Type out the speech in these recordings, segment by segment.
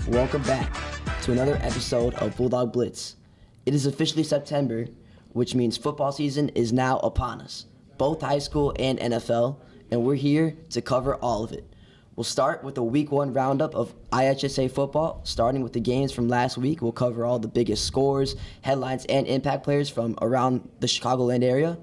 Welcome back to another episode of Bulldog Blitz. It is officially September, which means football season is now upon us, both high school and NFL, and we're here to cover all of it. We'll start with a Week 1 roundup of IHSA football. Starting with the games from last week, we'll cover all the biggest scores, headlines, and impact players from around the Chicagoland area.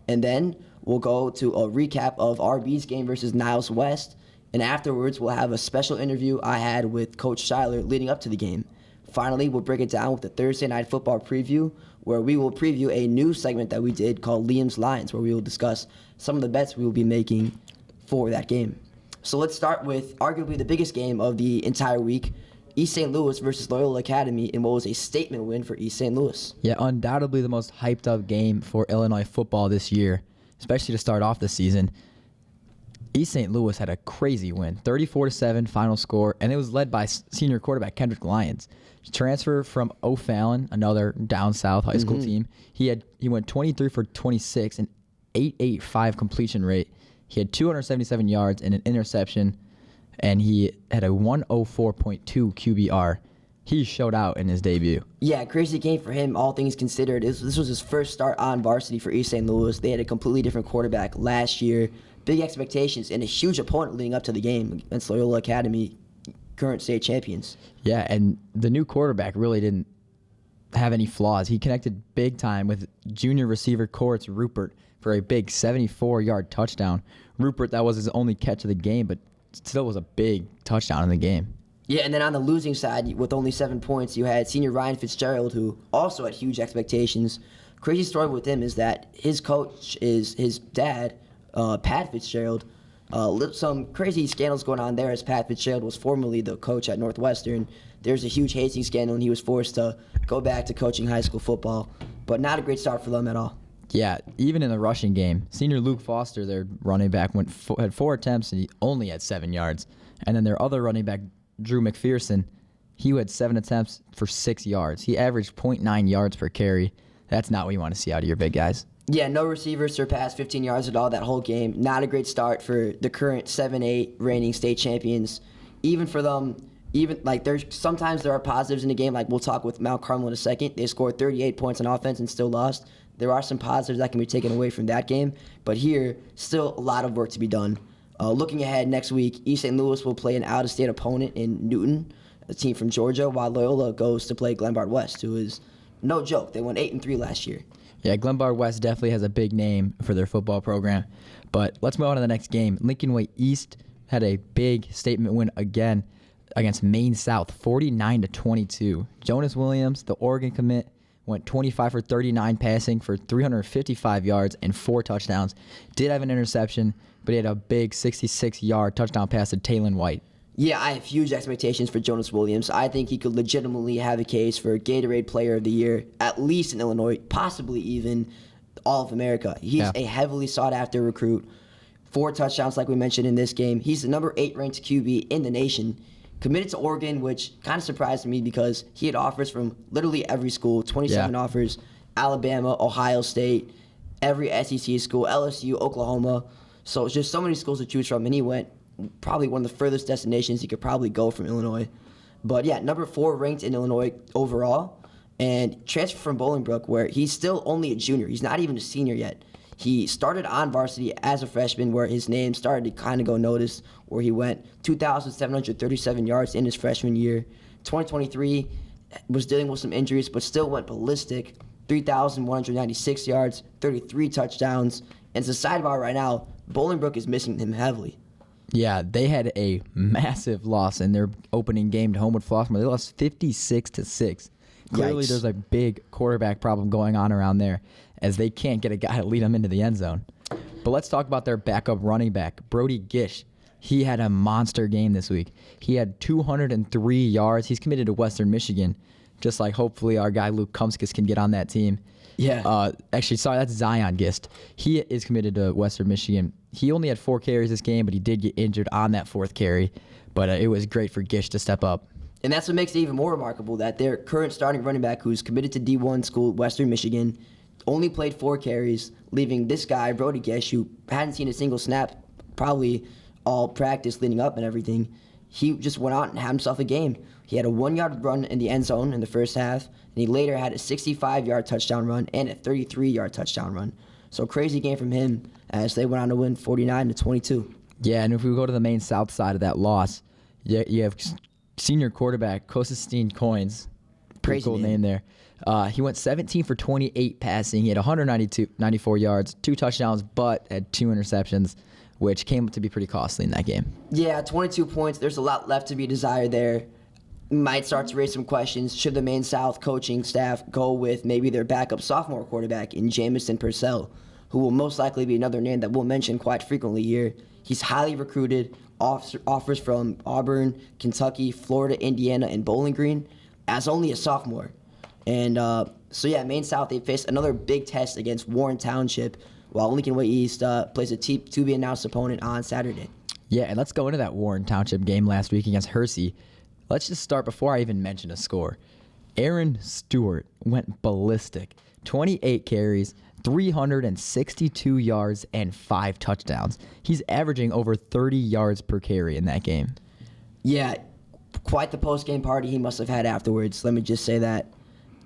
And then we'll go to a recap of RB's game versus Niles West. And afterwards, we'll have a special interview I had with Coach Schuyler leading up to the game. Finally, we'll break it down with the Thursday Night Football preview, where we will preview a new segment that we did called Liam's Lines, where we will discuss some of the bets we will be making for that game. So let's start with arguably the biggest game of the entire week, East St. Louis versus Loyola Academy, in what was a statement win for East St. Louis. Yeah, undoubtedly the most hyped up game for Illinois football this year, especially to start off the season. East St. Louis had a crazy win, 34-7 final score, and it was led by senior quarterback Kendrick Lyons. Transfer from O'Fallon, another down south high school team. He went 23 for 26, an 8.85 completion rate. He had 277 yards and an interception, and he had a 104.2 QBR. He showed out in his debut. Yeah, crazy game for him, all things considered. This was his first start on varsity for East St. Louis. They had a completely different quarterback last year. Big expectations and a huge opponent leading up to the game against Loyola Academy, current state champions. Yeah, and the new quarterback really didn't have any flaws. He connected big time with junior receiver Coritz Rupert for a big 74-yard touchdown. Rupert, that was his only catch of the game, but still was a big touchdown in the game. Yeah, and then on the losing side, with only 7 points, you had senior Ryan Fitzgerald, who also had huge expectations. Crazy story with him is that his coach is his dad, Pat Fitzgerald. Some crazy scandals going on there, as Pat Fitzgerald was formerly the coach at Northwestern. There's a huge hazing scandal, and he was forced to go back to coaching high school football. But not a great start for them at all. Yeah, even in the rushing game, senior Luke Foster, their running back, had 4 attempts and he only had 7 yards. And then their other running back, Drew McPherson, he had 7 attempts for 6 yards. He averaged 0.9 yards per carry. That's not what you want to see out of your big guys. Yeah, no receivers surpassed 15 yards at all that whole game. Not a great start for the current 7-8 reigning state champions. Even for them, sometimes there are positives in the game. Like we'll talk with Mount Carmel in a second. They scored 38 points on offense and still lost. There are some positives that can be taken away from that game. But here, still a lot of work to be done. Looking ahead next week, East St. Louis will play an out-of-state opponent in Newton, a team from Georgia, while Loyola goes to play Glenbard West, who is no joke. They won 8-3 last year. Yeah, Glenbard West definitely has a big name for their football program. But let's move on to the next game. Lincoln Way East had a big statement win again against Maine South, 49-22. Jonas Williams, the Oregon commit, went 25 for 39 passing for 355 yards and 4 touchdowns. Did have an interception, but he had a big 66-yard touchdown pass to Taylon White. Yeah, I have huge expectations for Jonas Williams. I think he could legitimately have a case for Gatorade Player of the Year, at least in Illinois, possibly even all of America. He's a heavily sought-after recruit. 4 touchdowns, like we mentioned in this game. He's the number 8 ranked QB in the nation. Committed to Oregon, which kind of surprised me because he had offers from literally every school, 27 offers, Alabama, Ohio State, every SEC school, LSU, Oklahoma. So it's just so many schools to choose from, and he went probably one of the furthest destinations he could probably go from Illinois. But yeah, number 4 ranked in Illinois overall, and transferred from Bolingbrook, where he's still only a junior. He's not even a senior yet. He started on varsity as a freshman, where his name started to kind of go noticed, where he went 2,737 yards in his freshman year. 2023 was dealing with some injuries, but still went ballistic. 3,196 yards, 33 touchdowns. And it's a sidebar right now, Bolingbrook is missing him heavily. Yeah, they had a massive loss in their opening game to Homewood Flossmoor. They lost 56-6. Clearly, there's a big quarterback problem going on around there, as they can't get a guy to lead them into the end zone. But let's talk about their backup running back, Brody Gish. He had a monster game this week. He had 203 yards. He's committed to Western Michigan, just like hopefully our guy Luke Kumskis can get on that team. Yeah. Actually, sorry, that's Zion Gist. He is committed to Western Michigan. He only had 4 carries this game, but he did get injured on that 4th carry. But it was great for Gish to step up. And that's what makes it even more remarkable, that their current starting running back, who's committed to D1 school, Western Michigan, only played 4 carries, leaving this guy, Brody Gish, who hadn't seen a single snap probably all practice leading up and everything, he just went out and had himself a game. He had a 1-yard run in the end zone in the first half, and he later had a 65-yard touchdown run and a 33-yard touchdown run. So crazy game from him as they went on to win 49-22. Yeah, and if we go to the main south side of that loss, you have senior quarterback Cosestine Coins. Pretty cool name there. He went 17 for 28 passing. He had 194 yards, 2 touchdowns, but had 2 interceptions, which came to be pretty costly in that game. Yeah, 22 points. There's a lot left to be desired there. Might start to raise some questions. Should the Maine South coaching staff go with maybe their backup sophomore quarterback in Jamison Purcell, who will most likely be another name that we'll mention quite frequently here. He's highly recruited, offers from Auburn, Kentucky, Florida, Indiana, and Bowling Green as only a sophomore. And Maine South, they face another big test against Warren Township, while Lincoln Way East plays a to-be-announced opponent on Saturday. Yeah, and let's go into that Warren Township game last week against Hersey. Let's just start before I even mention a score. Aaron Stewart went ballistic. 28 carries, 362 yards, and 5 touchdowns. He's averaging over 30 yards per carry in that game. Yeah, quite the post-game party he must have had afterwards. Let me just say that.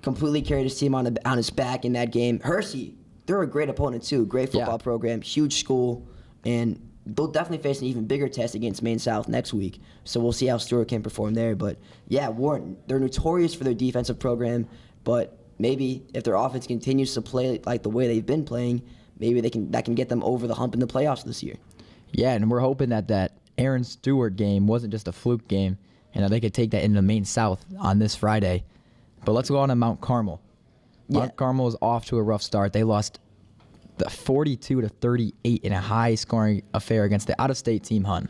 Completely carried his team on his back in that game. Hersey, they're a great opponent too. Great football program, huge school, and they'll definitely face an even bigger test against Maine South next week. So we'll see how Stewart can perform there. But yeah, Warren, they're notorious for their defensive program, but maybe if their offense continues to play like the way they've been playing, maybe that can get them over the hump in the playoffs this year. Yeah, and we're hoping that Aaron Stewart game wasn't just a fluke game, and that they could take that into Maine South on this Friday. But let's go on to Mount Carmel. Mount Carmel is off to a rough start. They lost the 42-38 in a high-scoring affair against the out-of-state team Hun.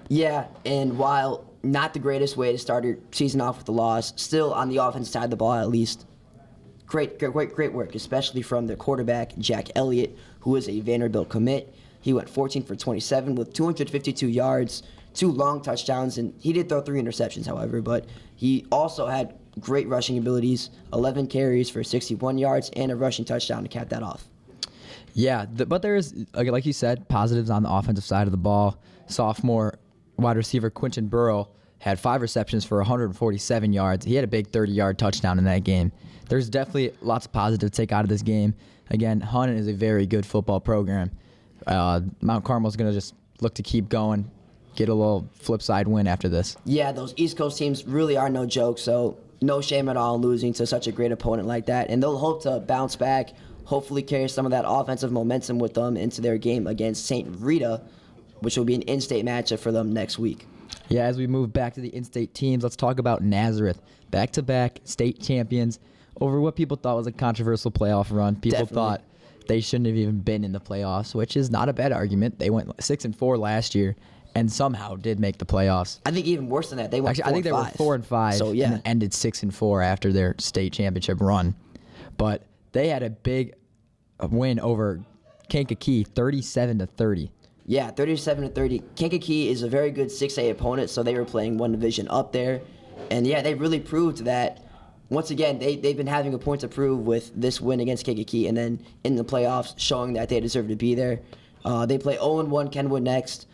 Yeah, and while not the greatest way to start your season off with a loss, still on the offensive side of the ball at least, great work, especially from their quarterback, Jack Elliott, who is a Vanderbilt commit. He went 14 for 27 with 252 yards, 2 long touchdowns, and he did throw 3 interceptions, however, but he also had great rushing abilities, 11 carries for 61 yards, and a rushing touchdown to cap that off. Yeah, but there is, like you said, positives on the offensive side of the ball. Sophomore wide receiver Quinton Burrow had 5 receptions for 147 yards. He had a big 30-yard touchdown in that game. There's definitely lots of positive to take out of this game. Again, Hun is a very good football program. Mount Carmel's going to just look to keep going, get a little flip side win after this. Yeah, those East Coast teams really are no joke, so no shame at all in losing to such a great opponent like that. And they'll hope to bounce back, hopefully carry some of that offensive momentum with them into their game against St. Rita, which will be an in-state matchup for them next week. Yeah, as we move back to the in-state teams, let's talk about Nazareth. Back-to-back state champions over what people thought was a controversial playoff run. People thought they shouldn't have even been in the playoffs, which is not a bad argument. They went 6-4 last year and somehow did make the playoffs. I think even worse than that. They went 4-5. I think they were 4-5 so, yeah. and then ended 6-4 after their state championship run. But they had a big win over Kankakee, 37-30. Yeah, 37-30. Kankakee is a very good 6A opponent, so they were playing one division up there. And yeah, they really proved that, once again, they've been having a point to prove with this win against Kankakee, and then in the playoffs showing that they deserve to be there. They play 0-1 Kenwood next.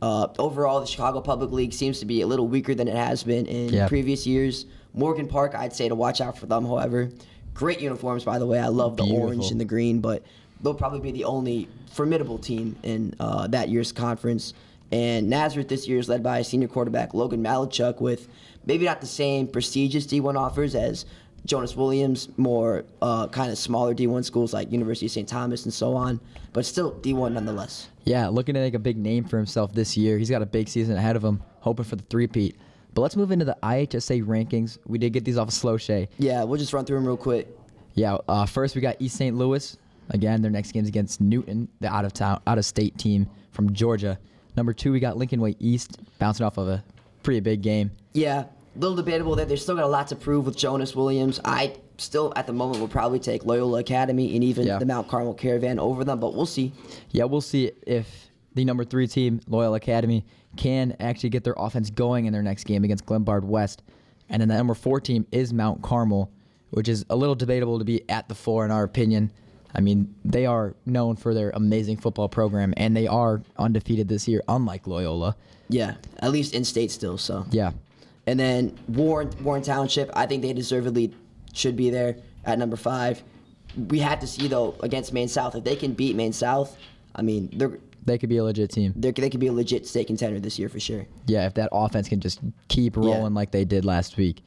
Overall, the Chicago Public League seems to be a little weaker than it has been in previous years. Morgan Park, I'd say to watch out for them, however. Great uniforms, by the way. I love the orange and the green, but they'll probably be the only formidable team in that year's conference. And Nazareth this year is led by senior quarterback Logan Malachuk with maybe not the same prestigious D1 offers as Jonas Williams, more kind of smaller D1 schools like University of St. Thomas and so on, but still D1 nonetheless. Yeah, looking to make a big name for himself this year. He's got a big season ahead of him, hoping for the three-peat. But let's move into the IHSA rankings. We did get these off of Slow Shay. Yeah, we'll just run through them real quick. Yeah, first we got East St. Louis. Again, their next game's against Newton, the out-of-state team from Georgia. Number 2, we got Lincoln Way East, bouncing off of a pretty big game. Yeah, a little debatable there. They've still got a lot to prove with Jonas Williams. I still, at the moment, will probably take Loyola Academy and even the Mount Carmel Caravan over them, but we'll see. Yeah, we'll see if the number 3 team, Loyola Academy, can actually get their offense going in their next game against Glenbard West. And then the number 4 team is Mount Carmel, which is a little debatable to be at the 4 in our opinion. I mean, they are known for their amazing football program, and they are undefeated this year, unlike Loyola. Yeah, at least in state still. So Yeah. And then Warren Township, I think they deservedly should be there at number 5. We have to see though against Maine South, if they can beat Maine South, I mean They could be a legit team. they could be a legit state contender this year for sure. Yeah, if that offense can just keep rolling like they did last week.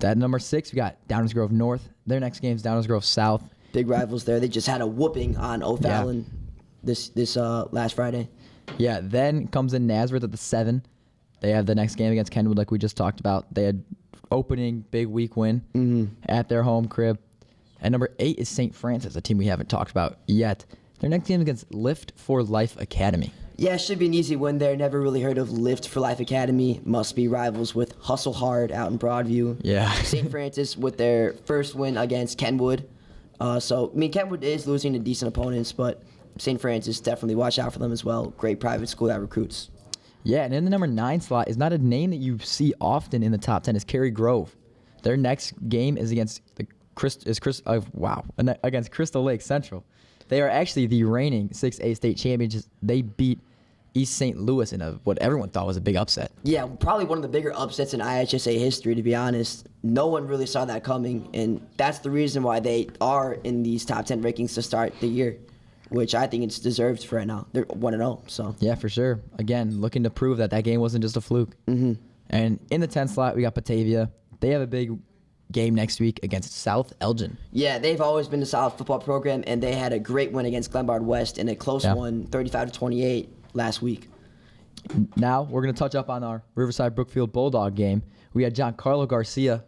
At number 6, we got Downers Grove North. Their next game is Downers Grove South. Big rivals there. They just had a whooping on O'Fallon this last Friday. Yeah, then comes in Nazareth at the 7. They have the next game against Kenwood, like we just talked about. They had opening big week win at their home crib. And number 8 is St. Francis, a team we haven't talked about yet. Their next game is against Lift for Life Academy. Yeah, it should be an easy win there. Never really heard of Lift for Life Academy. Must be rivals with Hustle Hard out in Broadview. Yeah. St. Francis with their first win against Kenwood. Kenwood is losing to decent opponents, but St. Francis, definitely watch out for them as well. Great private school that recruits. Yeah, and in the number 9 slot is not a name that you see often in the top 10. Is Cary Grove. Their next game is against against Crystal Lake Central. They are actually the reigning 6A state champions. They beat East St. Louis in what everyone thought was a big upset. Yeah, probably one of the bigger upsets in IHSA history, to be honest. No one really saw that coming, and that's the reason why they are in these top 10 rankings to start the year, which I think it's deserved for right now. They're 1-0, so. Yeah, for sure. Again, looking to prove that game wasn't just a fluke. Mm-hmm. And in the 10th slot, we got Batavia. They have a big game next week against South Elgin. Yeah, they've always been a solid football program, and they had a great win against Glenbard West in a close one, 35-28 last week. Now we're going to touch up on our Riverside Brookfield Bulldog game. We had Giancarlo Garcia,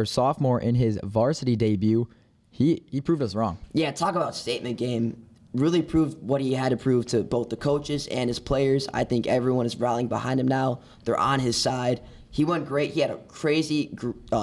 sophomore in his varsity debut. He proved us wrong. Yeah, talk about statement game. Really proved what he had to prove to both the coaches and his players. I think everyone is rallying behind him now. They're on his side. He went great. He had a crazy,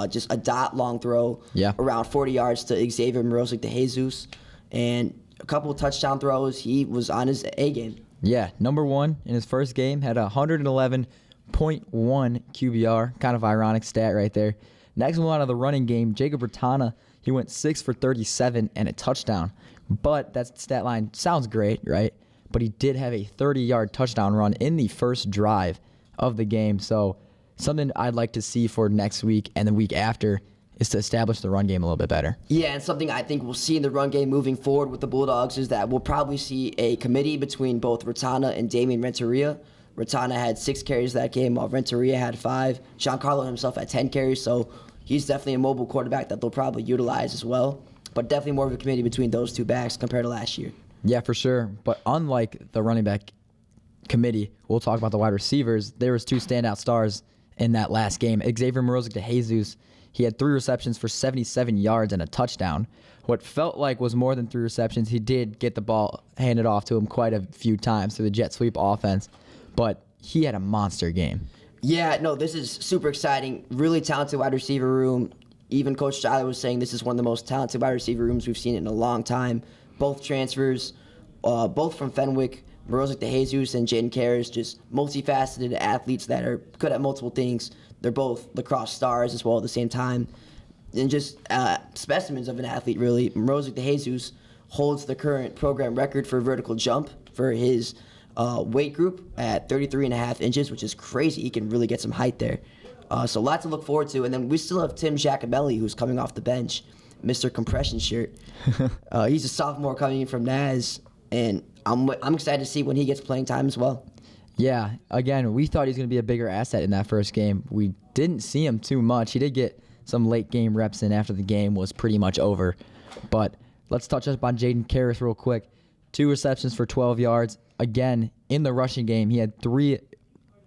just a dot long throw around 40 yards to Xavier Morozic de Jesus, and a couple of touchdown throws. He was on his A game. Yeah, number 1 in his first game, had 111.1 QBR. Kind of ironic stat right there. Next one out of the running game, Jacob Bertana. He went 6 for 37 and a touchdown. But that stat line sounds great, right? But he did have a 30-yard touchdown run in the first drive of the game. So something I'd like to see for next week and the week after is to establish the run game a little bit better. Yeah, and something I think we'll see in the run game moving forward with the Bulldogs is that we'll probably see a committee between both Ratana and Damian Renteria. Ratana had 6 carries that game, while Renteria had 5. Giancarlo himself had 10 carries, so he's definitely a mobile quarterback that they'll probably utilize as well. But definitely more of a committee between those two backs compared to last year. Yeah, for sure. But unlike the running back committee, we'll talk about the wide receivers. There was 2 standout stars in that last game. Xavier Morozic de Jesus, he had 3 receptions for 77 yards and a touchdown. What felt like was more than 3 receptions. He did get the ball handed off to him quite a few times through the jet sweep offense, but he had a monster game. Yeah, no, this is super exciting. Really talented wide receiver room. Even Coach Tyler was saying this is one of the most talented wide receiver rooms we've seen in a long time. Both transfers, both from Fenwick, Morozic de Jesus and Jaden Karras, just multifaceted athletes that are good at multiple things. They're both lacrosse stars as well at the same time. And just specimens of an athlete, really. Morozic de Jesus holds the current program record for vertical jump for his weight group at 33.5 inches, which is crazy. He can really get some height there. So lots to look forward to. And then we still have Tim Giacobelli, who's coming off the bench, Mr. Compression Shirt. He's a sophomore coming in from NAS, and I'm excited to see when he gets playing time as well. Yeah, again, we thought he was going to be a bigger asset in that first game. We didn't see him too much. He did get some late game reps in after the game was pretty much over. But let's touch up on Jaden Karras real quick. 2 receptions for 12 yards. Again, in the rushing game, he had 3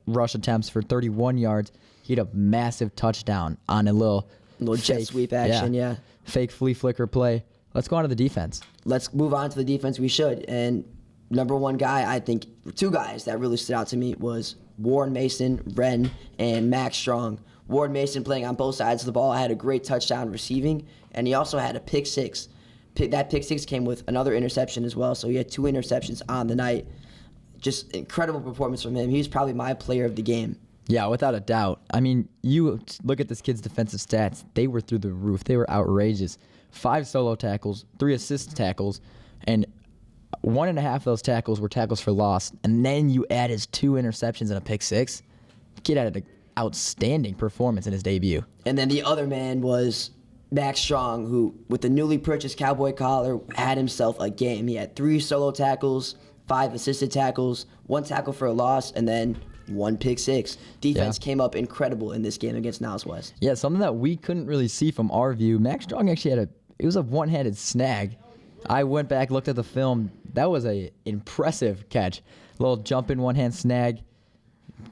rush attempts for 31 yards. He had a massive touchdown on a little jet sweep action, yeah. Fake flea flicker play. Let's go on to the defense. Let's move on to the defense. We should. And number 1 guy, I think 2 guys that really stood out to me was Warren Mason, Wren, and Max Strong. Warren Mason playing on both sides of the ball had a great touchdown receiving, and he also had a pick 6. That pick 6 came with another interception as well, so he had 2 interceptions on the night. Just incredible performance from him. He was probably my player of the game. Yeah, without a doubt. I mean, you look at this kid's defensive stats. They were through the roof. They were outrageous. 5 solo tackles, 3 assist tackles, and 1.5 of those tackles were tackles for loss. And then you add his 2 interceptions and a pick 6. The kid had an outstanding performance in his debut. And then the other man was Max Strong, who, with the newly purchased cowboy collar, had himself a game. He had 3 solo tackles, 5 assisted tackles, 1 tackle for a loss, and then 1 pick 6. Defense came up incredible in this game against Niles West. Yeah, something that we couldn't really see from our view. Max Strong actually had it was a one-handed snag. I went back, looked at the film. That was a impressive catch. A little jump in one-hand snag.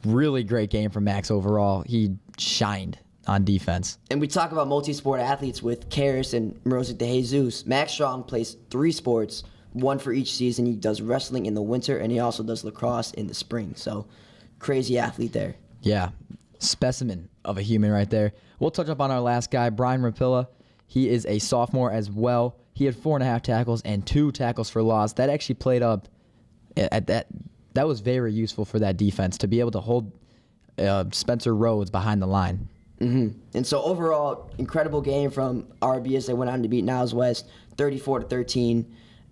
Really great game from Max overall. He shined on defense. And we talk about multi-sport athletes with Karis and Morozic de Jesus. Max Strong plays 3 sports, 1 for each season. He does wrestling in the winter, and he also does lacrosse in the spring. So, crazy athlete there. Yeah, specimen of a human right there. We'll touch up on our last guy, Brian Rapilla. He is a sophomore as well. He had 4.5 tackles and 2 tackles for loss. That actually played up at that. That was very useful for that defense to be able to hold Spencer Rhodes behind the line. Mm-hmm. And so overall, incredible game from RB as they went on to beat Niles West 34-13.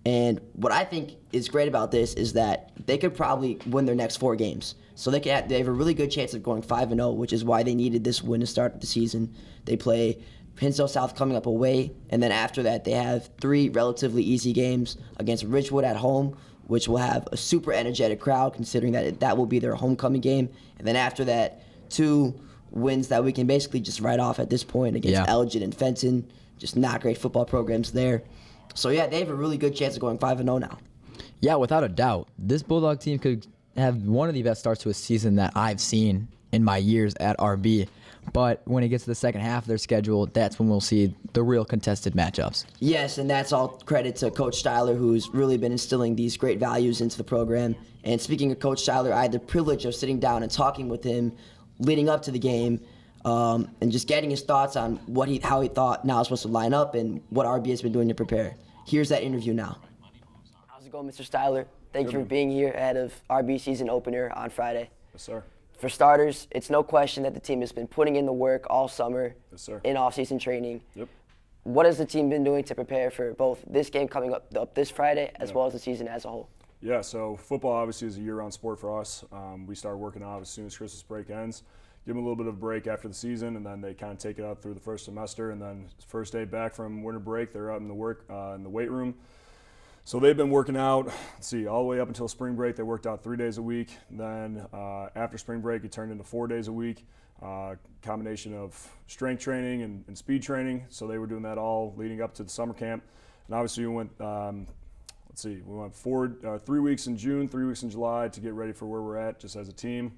And what I think is great about this is that they could probably win their next 4 games. So they have a really good chance of going 5-0, which is why they needed this win to start the season. They play Hinsdale South coming up away, and then after that they have 3 relatively easy games against Ridgewood at home, which will have a super energetic crowd considering that will be their homecoming game. And then after that, 2 wins that we can basically just write off at this point against Elgin and Fenton. Just not great football programs there. So yeah, they have a really good chance of going 5-0 now. Yeah, without a doubt. This Bulldog team could have one of the best starts to a season that I've seen in my years at RB. But when it gets to the second half of their schedule, that's when we'll see the real contested matchups. Yes, and that's all credit to Coach Steiler, who's really been instilling these great values into the program. And speaking of Coach Steiler, I had the privilege of sitting down and talking with him leading up to the game, and just getting his thoughts on how he thought Niles was supposed to line up and what RB has been doing to prepare. Here's that interview now. How's it going, Mr. Steiler? Thank you for being here ahead of RB season opener on Friday. Yes, sir. For starters, it's no question that the team has been putting in the work all summer in off-season training. Yep. What has the team been doing to prepare for both this game coming up this Friday as well as the season as a whole? Yeah, so football obviously is a year-round sport for us. We start working out as soon as Christmas break ends. Give them a little bit of a break after the season, and then they kind of take it out through the first semester. And then first day back from winter break, they're out in the weight room. So they've been working out, all the way up until spring break. They worked out 3 days a week. Then after spring break, it turned into 4 days a week. Combination of strength training and speed training. So they were doing that all leading up to the summer camp. And obviously we went, we went 3 weeks in June, 3 weeks in July to get ready for where we're at just as a team.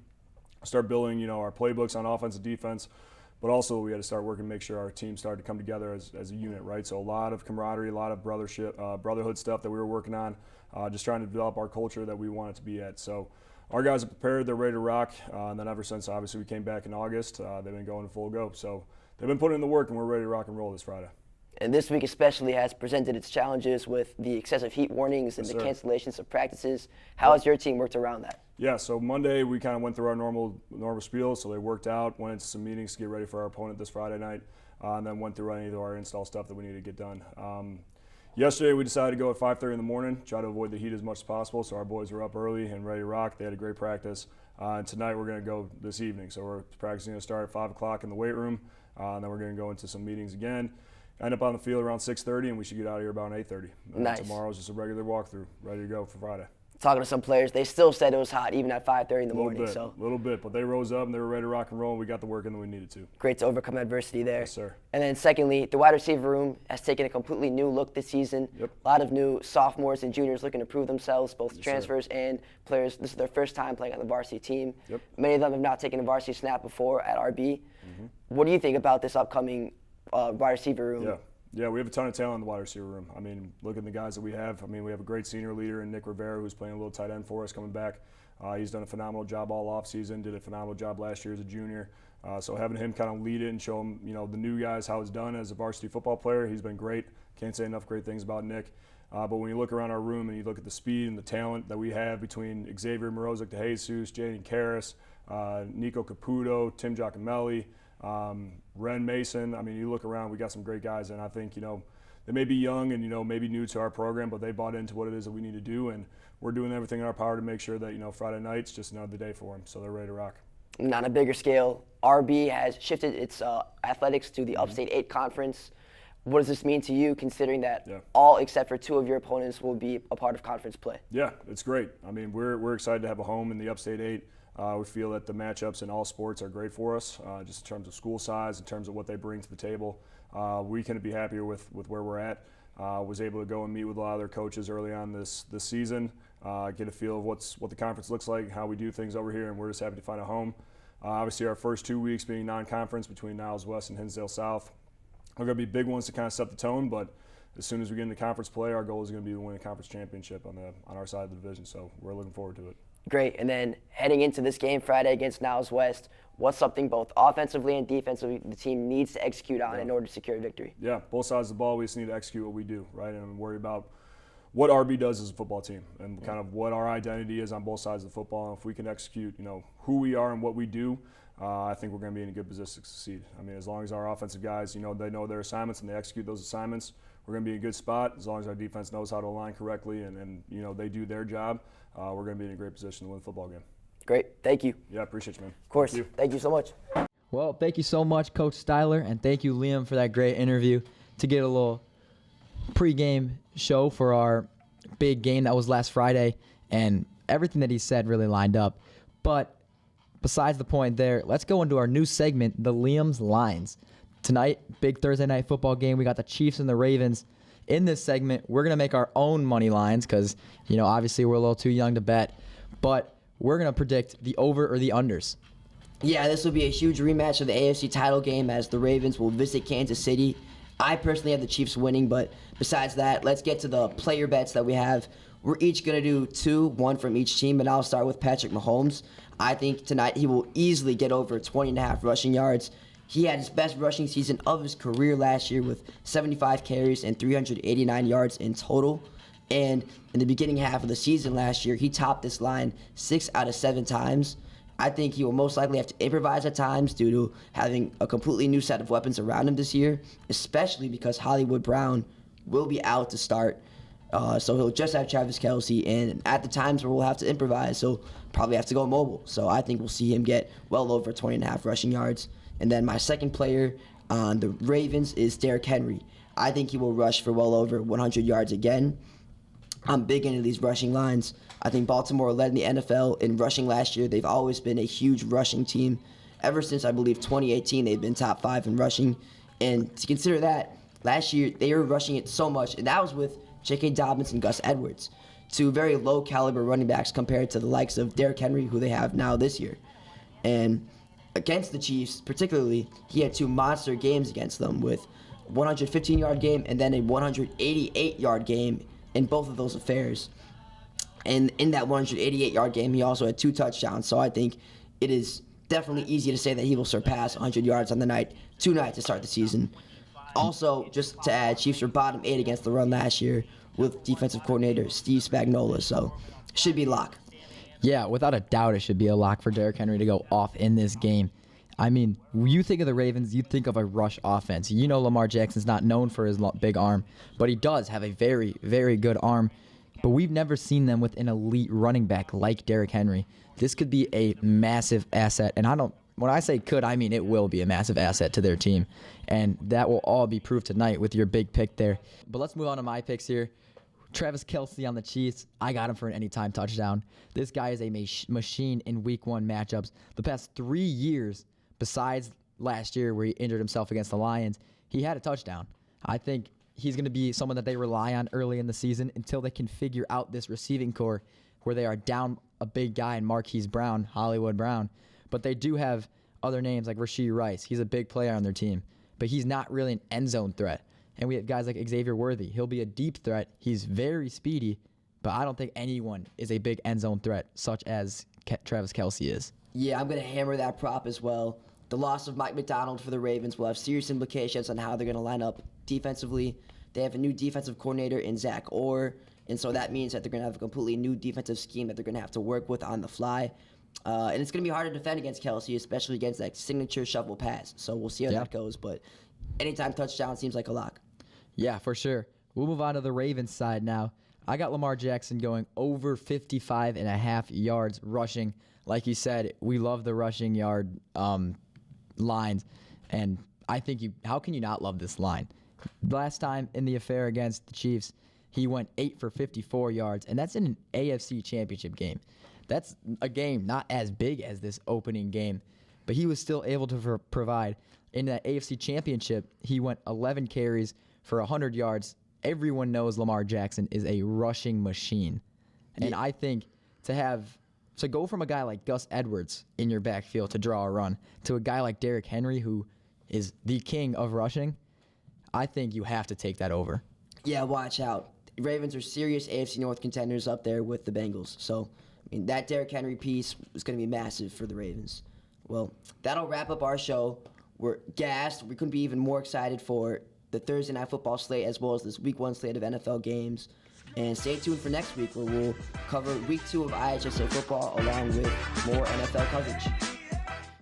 Start building, our playbooks on offense and defense. But also we had to start working to make sure our team started to come together as a unit, right? So a lot of camaraderie, a lot of brotherhood stuff that we were working on, just trying to develop our culture that we wanted to be at. So our guys are prepared, they're ready to rock. And then ever since, obviously, we came back in August, they've been going full go. So they've been putting in the work, and we're ready to rock and roll this Friday. And this week especially has presented its challenges with the excessive heat warnings and the cancellations of practices. How has your team worked around that? Yeah, so Monday we kind of went through our normal spiel. So they worked out, went into some meetings to get ready for our opponent this Friday night, and then went through any of our install stuff that we needed to get done. Yesterday we decided to go at 5:30 in the morning, try to avoid the heat as much as possible. So our boys were up early and ready to rock. They had a great practice. And tonight we're going to go this evening. So we're practicing to start at 5 o'clock in the weight room, and then we're going to go into some meetings again. End up on the field around 6:30, and we should get out of here about 8:30. Nice. Tomorrow's just a regular walkthrough, ready to go for Friday. Talking to some players, they still said it was hot even at 5:30 in the morning. A little bit, but they rose up and they were ready to rock and roll, and we got the work in that we needed to. Great to overcome adversity there. Yes, sir. And then secondly, the wide receiver room has taken a completely new look this season. Yep. A lot of new sophomores and juniors looking to prove themselves, both Yes, transfers and players. This is their first time playing on the varsity team. Yep. Many of them have not taken a varsity snap before at RB. Mm-hmm. What do you think about this upcoming wide receiver room? Yeah, we have a ton of talent in the wide receiver room. I mean, look at the guys that we have. I mean, we have a great senior leader in Nick Rivera, who's playing a little tight end for us coming back. He's done a phenomenal job all offseason, did a phenomenal job last year as a junior. So having him kind of lead it and show him, the new guys how it's done as a varsity football player, he's been great. Can't say enough great things about Nick. But when you look around our room and you look at the speed and the talent that we have between Xavier Morozic, de Jesus, Jaden Karras, Nico Caputo, Tim Giacomelli, Ren Mason. I mean, you look around, we got some great guys, and I think, they may be young and, maybe new to our program, but they bought into what it is that we need to do, and we're doing everything in our power to make sure that, Friday night's just another day for them, so they're ready to rock. On a bigger scale, RB has shifted its athletics to the Upstate 8 Conference. What does this mean to you, considering that all except for 2 of your opponents will be a part of conference play? Yeah, it's great. I mean, we're excited to have a home in the Upstate 8. We feel that the matchups in all sports are great for us, just in terms of school size, in terms of what they bring to the table. We couldn't be happier with where we're at. Was able to go and meet with a lot of their coaches early on this season, get a feel of what the conference looks like, how we do things over here, and we're just happy to find a home. Obviously, our first 2 weeks being non-conference between Niles West and Hinsdale South are going to be big ones to kind of set the tone, but as soon as we get into conference play, our goal is going to be to win a conference championship on our side of the division, so we're looking forward to it. Great. And then heading into this game Friday against Niles West, what's something both offensively and defensively the team needs to execute on in order to secure a victory? Yeah, both sides of the ball, we just need to execute what we do, right, and worry about what RB does as a football team and kind of what our identity is on both sides of the football. And if we can execute, who we are and what we do, I think we're going to be in a good position to succeed. I mean, as long as our offensive guys, they know their assignments and they execute those assignments, we're going to be in a good spot. As long as our defense knows how to align correctly and they do their job, we're going to be in a great position to win the football game. Great. Thank you. Yeah, appreciate you, man. Of course. Thank you so much. Well, thank you so much, Coach Styler, and thank you, Liam, for that great interview. To get a little pregame show for our big game that was last Friday, and everything that he said really lined up. But besides the point there, let's go into our new segment, the Liam's Lines. Tonight, big Thursday night football game. We got the Chiefs and the Ravens. In this segment, we're going to make our own money lines because, obviously we're a little too young to bet. But we're going to predict the over or the unders. Yeah, this will be a huge rematch of the AFC title game as the Ravens will visit Kansas City. I personally have the Chiefs winning, but besides that, let's get to the player bets that we have. We're each going to do 2, 1 from each team, and I'll start with Patrick Mahomes. I think tonight he will easily get over 20.5 rushing yards. He had his best rushing season of his career last year with 75 carries and 389 yards in total. And in the beginning half of the season last year, he topped this line 6 out of 7 times. I think he will most likely have to improvise at times due to having a completely new set of weapons around him this year, especially because Hollywood Brown will be out to start. So he'll just have Travis Kelce, and at the times where we'll have to improvise, he'll probably have to go mobile. So I think we'll see him get well over 20.5 rushing yards. And then my second player on the Ravens is Derrick Henry. I think he will rush for well over 100 yards again. I'm big into these rushing lines. I think Baltimore led in the NFL in rushing last year. They've always been a huge rushing team. Ever since, I believe, 2018, they've been top 5 in rushing. And to consider that, last year they were rushing it so much, and that was with J.K. Dobbins and Gus Edwards, two very low-caliber running backs compared to the likes of Derrick Henry, who they have now this year. And against the Chiefs, particularly, he had 2 monster games against them with a 115-yard game and then a 188-yard game in both of those affairs. And in that 188-yard game, he also had 2 touchdowns. So I think it is definitely easy to say that he will surpass 100 yards on the night, tonight to start the season. Also, just to add, Chiefs were bottom 8 against the run last year with defensive coordinator Steve Spagnuolo. So should be lock. Yeah, without a doubt, it should be a lock for Derrick Henry to go off in this game. I mean, you think of the Ravens, you think of a rush offense. You know Lamar Jackson's not known for his big arm, but he does have a very, very good arm. But we've never seen them with an elite running back like Derrick Henry. This could be a massive asset, and when I say could, I mean it will be a massive asset to their team. And that will all be proved tonight with your big pick there. But let's move on to my picks here. Travis Kelce on the Chiefs. I got him for an anytime touchdown. This guy is a machine in week 1 matchups. The past 3 years, besides last year where he injured himself against the Lions, he had a touchdown. I think he's going to be someone that they rely on early in the season until they can figure out this receiving core where they are down a big guy in Marquise Brown, Hollywood Brown. But they do have other names like Rashee Rice. He's a big player on their team, but he's not really an end zone threat. And we have guys like Xavier Worthy. He'll be a deep threat. He's very speedy, but I don't think anyone is a big end zone threat such as Travis Kelce is. Yeah, I'm going to hammer that prop as well. The loss of Mike McDonald for the Ravens will have serious implications on how they're going to line up defensively. They have a new defensive coordinator in Zach Orr, and so that means that they're going to have a completely new defensive scheme that they're going to have to work with on the fly. And it's going to be hard to defend against Kelsey, especially against that signature shovel pass. So we'll see how that goes. But anytime touchdown seems like a lock. Yeah, for sure. We'll move on to the Ravens side now. I got Lamar Jackson going over 55.5 yards rushing. Like you said, we love the rushing yard lines. And I think how can you not love this line? Last time in the affair against the Chiefs, he went 8 for 54 yards, and that's in an AFC championship game. That's a game not as big as this opening game, but he was still able to provide. In that AFC championship, he went 11 carries for 100 yards. Everyone knows Lamar Jackson is a rushing machine. And I think to go from a guy like Gus Edwards in your backfield to draw a run to a guy like Derrick Henry, who is the king of rushing, I think you have to take that over. Yeah, watch out. Ravens are serious AFC North contenders up there with the Bengals. So, I mean, that Derrick Henry piece is going to be massive for the Ravens. Well, that'll wrap up our show. We're gassed. We couldn't be even more excited for the Thursday Night Football slate as well as this Week 1 slate of NFL games. And stay tuned for next week where we'll cover Week 2 of IHSA football along with more NFL coverage.